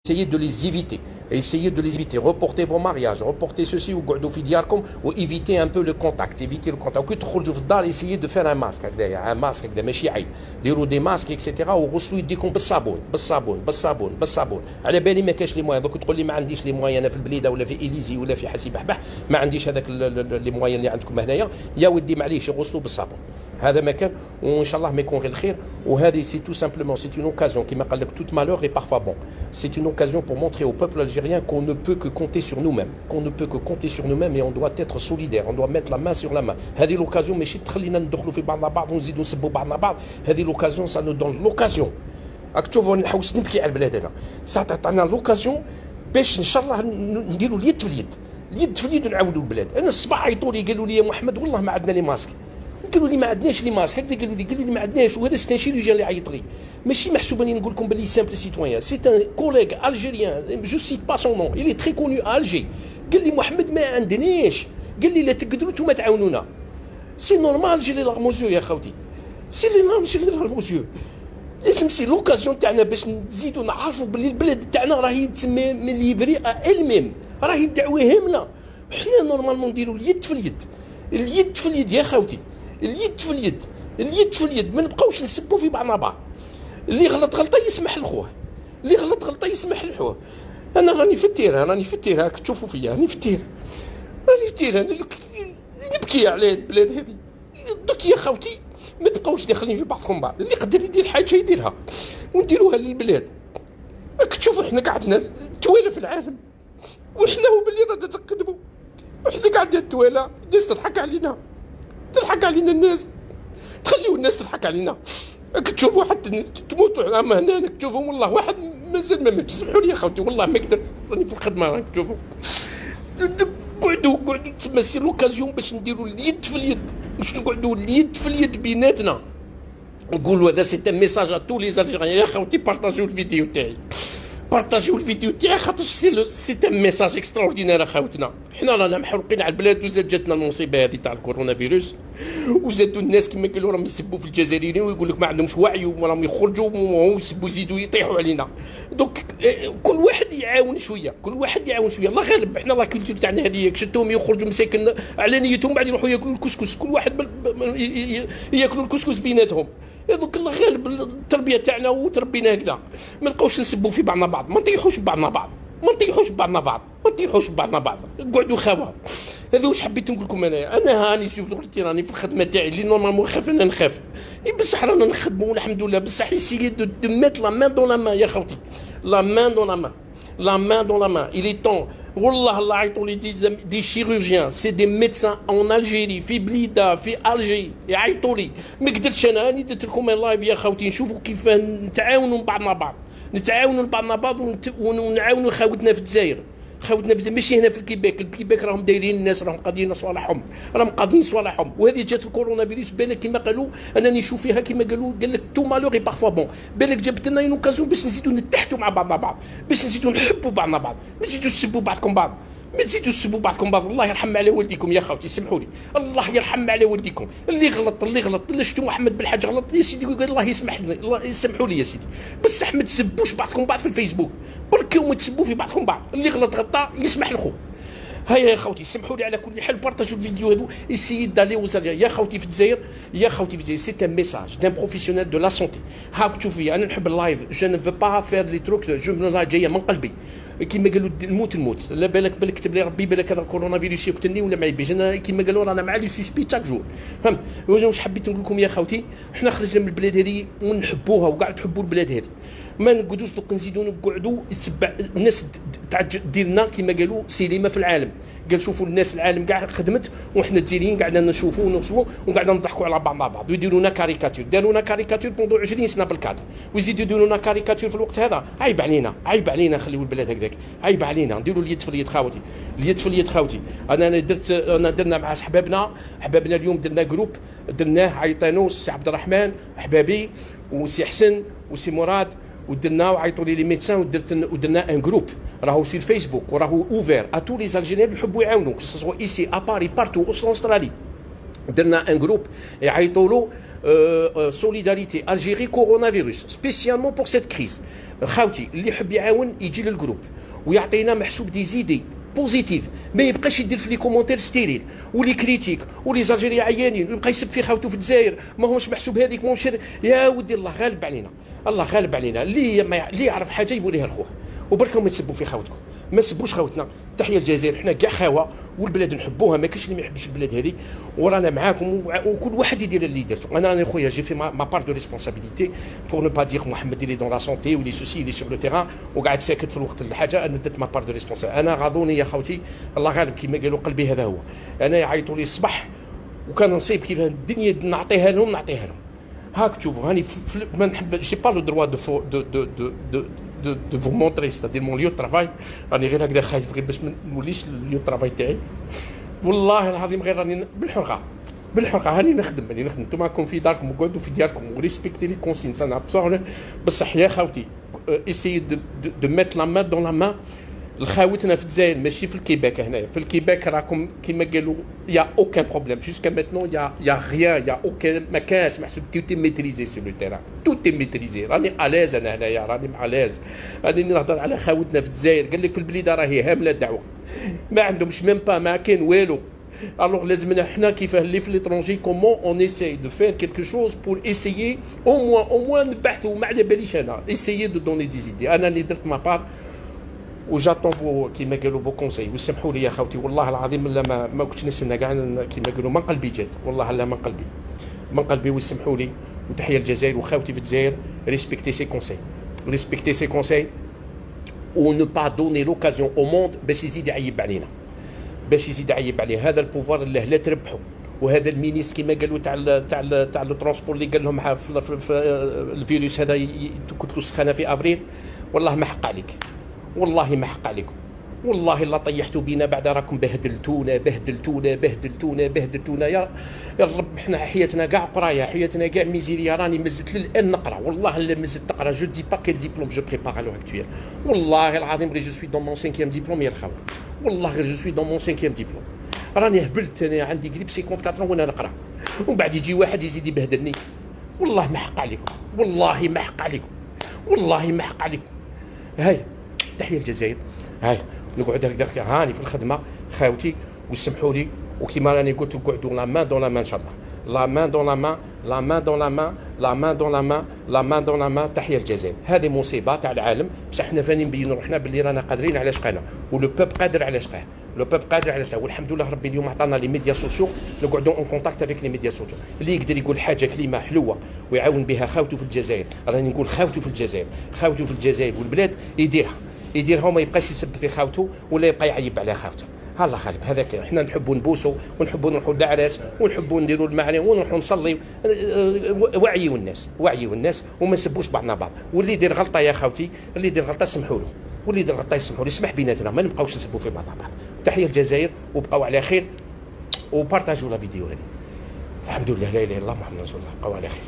essayez de les éviter. Essayez de les éviter. Reportez vos mariages, reportez ceci ou évitez un peu le contact. Évitez le contact. Essayez de faire un masque. Un masque avec des masques, etc. وغسلوا يديكم بالصابون. على بالي ما كاش لي موان. دوك تقول لي ما عنديش لي موان انا في البليده ولا في اليزي ولا في حسي بحبح ما عنديش هذاك لي موان اللي عندكم هنايا يا ودي معليش يغسلوا بالصابون. هذا مكان وان شاء الله ما يكون غير الخير. وهذه سي تو سامبلومون سي اون اوكازيون كيما قال لك توت مالور اي بارفوا بون. سي اون اوكازيون pour montrer au peuple algérien qu'on ne peut que compter sur nous-mêmes et on doit être solidaire, on doit mettre la main sur la main. هذه l'occasion ماشي تخلينا ندخلوا في بعضنا بعض ونزيدوا نسبوا بعضنا بعض. هذه l'occasion ça nous donne l'occasion. راك تشوفوا نحوس نبكي على البلاد هذا. ساعة تعطينا لوكازيون باش ان شاء الله نديروا اليد في اليد ونعاودوا البلاد. انا الصباح عيطوا لي قالوا لي يا محمد والله ما عندنا لي ماسك. قالوا لي ما عندناش لي ماسك هكذا قالوا لي ما عندناش. وهذا سي ان شيروجيان اللي عيط لي ماشي محسوب اني نقول لكم باللي سامبل سيتويان. سي ان كوليغ الجيريان جو سيت با سون نون il est très connu à Alger. قال لي محمد ما عندناش. قال لي لا تقدروا نتوما تعاونونا. سي نورمال جي لي لارموزيو يا خوتي. سي لي نورمال جي لي لارموزيو. لازم سي لوكازيون تاعنا باش نزيدوا نعرفوا باللي البلاد تاعنا راهي تسمى من ليفري الميم راهي الدعوه هامله. حنا نورمالمون نديروا اليد في اليد يا خوتي. اليد في اليد ما نبقاوش نسبوا في بعضنا بعض. اللي غلط غلطه يسمح لخوه، اللي غلط غلطه يسمح لخوه. انا راني في التير هاك تشوفوا فيا راني في التير نبكي على البلاد هذه. دوك يا خوتي ما تبقاوش داخلين في بعضكم بعض. اللي يقدر يدير حاجه يديرها ونديروها للبلاد. راك تشوفوا احنا قعدنا توالى في العالم وحنا هو باللي رانا نقدموا وحنا قاعدين التوالى. الناس تضحك علينا الناس تخليو الناس تضحك علينا. راك تشوفوا حتى تموتوا اما هنا راك تشوفوا والله واحد مازال ما ماتش. سمحوا لي يا خوتي والله ما قدرت راني في الخدمه. راك تشوفوا قعدوا تسمى سي لوكازيون باش نديروا اليد في اليد. باش نقعدوا اليد في اليد بيناتنا نقولوا هذا سي ان ميساج ا تو لي زالجيريان. يا خوتي بارطاجيو الفيديو تاعي خاطر سي ان ميساج اكستراوردينير. اخوتنا حنا رانا محروقين على البلاد وزاد جاتنا المصيبه هذه تاع الكورونا فيروس وزادوا الناس كما قالوا راهم يسبوا في الجزائريين ويقول لك ما عندهمش وعي وراهم يخرجوا ويسبوا يزيدوا يطيحوا علينا. دونك كل واحد يعاون شويه الله غالب. حنا لا كولتور تاعنا هذه شتهم يخرجوا مساكن على نيتهم بعد يروحوا ياكلوا الكسكس. كل واحد ياكلوا الكسكس بيناتهم. هذوك الله غالب التربيه تاعنا وتربينا هكذا. ما نبقاوش نسبوا في بعضنا بعض. ما نطيحوش ببعضنا بعض. قعدوا خاوه. هذا واش حبيت نقول لكم. انا هاني شوف قلت راني في الخدمه تاعي اللي نورمالمون خاف انا نخاف. بصح رانا نخدموا والحمد لله. بصح يسيي دو ميت لا مان دون لا مان يا خوتي. لا مان دون لا مان. il est temps. والله الله عيطوا لي دي شيروجيان سي دي ميدسان اون الجيري في بليده في الجي يعيطوا لي. ما قدرتش انا راني درت لكم لايف يا خوتي نشوفوا كيف نتعاونوا بعضنا بعض ونعاونوا خاوتنا في الجزائر. ماشي هنا في الكيباك راهم دايرين الناس راهم قاضيين صوالحهم. وهذه جات الكورونا فيروس بالك كما قالوا انا نشوف فيها كما قال لك تو مالوغي بارفوا بون. بالك جابت لنا اون اوكازيون باش نزيدوا نتحدوا مع بعضنا بعض. باش نزيدوا نحبوا بعضنا بعض. ما تزيدوا تسبوا بعضكم بعض. الله يرحم على والديكم يا خوتي. سمحوا لي الله يرحم على والديكم. اللي غلط اللي شفتوا محمد بالحاج غلط يا سيدي قال الله يسمحوا لي يا سيدي. بصح ما تسبوش بعضكم بعض في الفيسبوك. بركوا ما تسبوا في بعضكم بعض. اللي غلطه يسمح لخوه. هيا يا خوتي سمحوا لي على كل حال بارطاجوا الفيديو هذو. اسيي دالي وزاد يا خوتي في الجزائر سي ان ميساج دان بروفيسيونيل دو لا سونتي. هاك تشوفي انا نحب اللايف جو نو فو با فير لي تروك جو جايه من قلبي كيما قالوا الموت. لا بالك كتب لي ربي بالك هذا الكورونا فيروس يقتلني ولا ما يبيش. انا كيما قالوا رانا مع لي سوسبي تاك جور. فهمت واش حبيت نقول لكم يا خوتي. حنا خرجنا من البلاد هذه ونحبوها وكاع تحبوا البلاد هذه. ما نقعدوش دوك نزيدوا نقعدوا يتبع الناس تاع ديالنا كيما قالوا سينما في العالم. قال شوفوا الناس العالم كاع خدمت وحنا الجزائريين قعدنا نشوفوا وقعدنا نضحكوا على بعض ويديروا لنا كاريكاتور. داروا لنا كاريكاتور بوندو 20 سنه بالكادر ويزيدوا يديروا لنا كاريكاتور في الوقت هذا. عيب علينا خليوا البلاد هكذاك. عيب علينا نديروا اليد في اليد خاوتي. درنا مع حبابنا اليوم درنا جروب درناه عيطانو سي عبد الرحمن حبابي وسي حسن وسي مراد ودرنا وعيطوا لي ميدسان ودرنا ان جروب راهو في الفيسبوك وراهو اوفير ا تو لي زالجيريان اللي يحبوا يعاونوا سوا ايسي ا باري بارتو او استرالي. درنا ان جروب يعيطوا له سوليداريتي الجيري كورونا فيروس سبيسيالمون بور سيت كريز. خاوتي اللي يحب يعاون يجي للجروب ويعطينا محسوب دي زيدي بوزيتيف، ما يبقاش يدير في لي كومونتير ستيريل ولي كريتيك ولي زالجيري عيانين ويبقى يسب في خاوته في الجزائر ماهوش محسوب هذيك ماهوش يا ودي الله غالب علينا، الله غالب علينا. اللي يعرف حاجه يقوليها لخوه وبركم ما تسبوا في خاوتكم، ما سبوش خاوتنا. تحيه الجزائر، حنا كاع خاوه والبلاد نحبوها، ما كاينش اللي ما يحبش البلاد هذه، ورانا معاكم وكل واحد يدير اللي درتو. انا راني خويا جي في ما بار دو ريسبونسابيلتي بور نو با دير محمد اللي دون لا سونتي ولي سوسي اللي سور لو تيران وقاعد ساكت في الوقت الحاجه. انا درت ما بار دو ريسبونسابيلتي. انا غاضوني يا خوتي الله غالب كيما قالوا قلبي هذا هو. انا يعيطوا لي الصباح وكان نصيب كيف الدنيا نعطيها لهم هاك تشوفوا هاني ما نحب جي با لو دروا دو فو مونتري ستادير مون ليو ترافاي. راني غير هكذا خايف غير باش ما نوليش الليو ترافاي تاعي. والله العظيم غير راني بالحرقه هاني نخدم نتوما راكم في داركم وقعدوا في دياركم وريسبكتي لي كونسين انا بصح يا خاوتي اسيي دو ميت لا مان دون لا مان. الخاوتنا في الجزائر ماشي في الكيباك. هنايا في الكيباك راكم كيما قالوا يا اوكان بروبليم جوسكا ماتنون يا غيان يا اوكان ما كانش محسوب توتي ميتريزي سور لو تيران توتي ميتريزي. راني اليز انا هنايا راني اليز. راني نهضر على خاوتنا في الجزائر قال لك البليده راهي هامله الدعوه ما عندهمش ميم با ما كاين والو. Alors لازمنا حنا كيف اللي في ليترونجي كومون اون ايساي دو فير كيلكو شوز بور ايسايي او موان نبحثوا ما على باليش انا ايسايي دو دوني دي زيدي. انا اللي درت ما بار وجاتون فو كيما قالوا فو كونساي. وسمحوا لي يا خوتي والله العظيم لا ما كنتش نستنى كاع كيما قالوا من قلبي جات والله لا من قلبي وسمحوا لي. وتحيه الجزائر وخاوتي في الجزائر ريسبكتي سي كونساي و نو با دوني لوكازيون او موند باش يزيد يعيب علينا هذا البوفوار اللي لا تربحوا. وهذا المينيس كما قالوا تاع لو ترونسبور اللي قال لهم في الفيروس هذا كنت له سخانه في افريل. والله ما حق عليك، والله ما حق عليكم، والله لا طيحتوا بينا بعد راكم بهدلتونا يا الرب. حنا حياتنا كاع قرايه، حياتنا كاع ميزيريا. راني مزت للان نقرا والله لا مزت نقرا. جو دي با كيل ديبلوم جو بريبار لو اكتويل. والله العظيم غير جو سوي دون مون 5 ديبلوم يا الخاوه. والله غير جو سوي دون مون 5 ديبلوم. راني هبلت انا عندي قريب 54 وانا نقرا ومن بعد يجي واحد يزيد يبهدلني. والله ما حق عليكم، والله ما حق عليكم. هاي تحيه الجزائر. هاي نقعد هكذا هاني في الخدمه خاوتي وسمحوا لي. وكيما راني قلت نقعدوا لا مان دون لا مان ان شاء الله. لا مان دون لا مان تحيه الجزائر. هذه مصيبه تاع العالم بصح حنا فاني نبينوا روحنا باللي رانا قادرين على شقانا ولو بوب قادر على شقاه. والحمد لله ربي اليوم عطانا لي ميديا سوسيو نقعدوا اون كونتاكت افيك لي ميديا سوسيو. اللي يقدر يقول حاجه كلمه حلوه ويعاون بها خاوته في الجزائر. راني نقول خاوته في الجزائر والبلاد يديرها وما يبقاش يسب في خاوته ولا يبقى يعيب على خاوته. الله غالب هذاك. حنا نحبوا نبوسوا ونحبوا نروحوا للعراس ونحبوا نديروا المعاني ونروحوا نصلي. وعيوا الناس وما نسبوش بعضنا بعض. واللي يدير غلطه يا خاوتي اللي يدير غلطه سمحوا له يسمح بيناتنا ما نبقاوش نسبوا في بعضنا بعض. تحيه الجزائر وبقوا على خير وبارطاجوا لا فيديو هذه. الحمد لله لا اله الا الله محمد رسول الله. بقوا على خير.